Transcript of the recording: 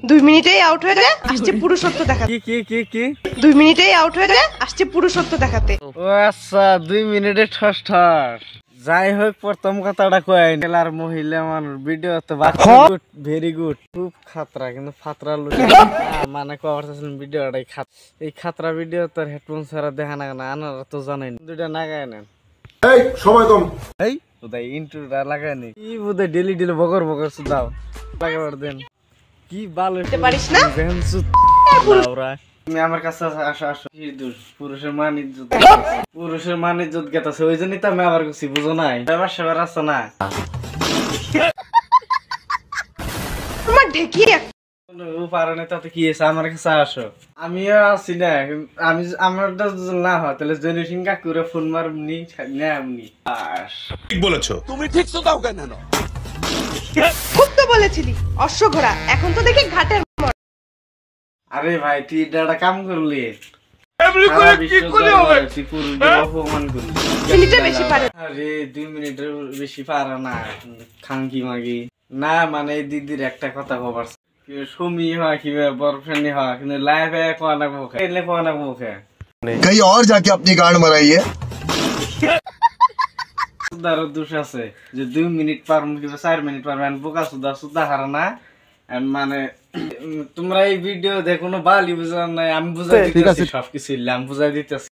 2 মিনিটেই আউট হয়ে যায়, আসছে পুরুষত্ব দেখাতে। কি 2 মিনিটেই আউট হয়ে যায়, আসছে পুরুষত্ব দেখাতে। ও আচ্ছা 2 মিনিটে ঠস ঠস। যাই হোক প্রথম কথাটা কই আর মহিলা মানুষ ভিডিও তো গুড ভেরি গুড খুব খাতরা কিন্তু ফাতরা লুক মানে কভার সেশন ভিডিওটাই এই খাতরা ভিডিও তোর হেডফোন ছাড়া দেখা না না আনারা তো জানেন দুইটা নাগায় নেন এই সময় কম এই বুদাই ইন্ট্রোটা লাগায়নি কি বুদাই ডেলি বকর সুদাও লাগাবার দেন কি ভালো পারিস না তুমি আমার কাছে আসো আসো পুরুষের মান ইজ্জত পুরুষের মান ইজ্জত গেতাছে ওই জন্যই তো আমি আবার করছি বুঝো নাই ব্যাপার সেবার আছে না তোমার ঢেকি পারনে তাতে কি আছে আমার কাছে আসো আমিও আছি না আমি আমার না হয় তাহলে জেনারেশন কাকুরে ফোন মারবনি না এমনি ঠিক বলেছো তুমি ঠিক তো দাও কেন খুব তো বলেছিলি অশ্ব ঘোড়া, এখন তো দেখি ঘাটের। আরে ভাই তুই এটা কাম করলি অপমান করলি মিনিটে বেশি পারে। আরে 2 মিনিটের বেশি পারে না খাঙ্কি মাগি না মানে দিদির একটা কথা খবর সুমি হয় কিংবা বয়ফ্রেন্ড হয় কিন্তু লাইফে কোয়ানা মুখে এলে কোয়ানা মুখে कहीं और जाके अपनी गांड मराइए সুদারও দোষ আছে যে 2 মিনিট পার কিংবা 4 মিনিট পার মানে বোকা সুদা হারা না মানে তোমরা এই ভিডিও দেখো না বালি বুঝার নাই আমি বুঝাই দিতেছি সবকিছু আমি বুঝাই দিতেছি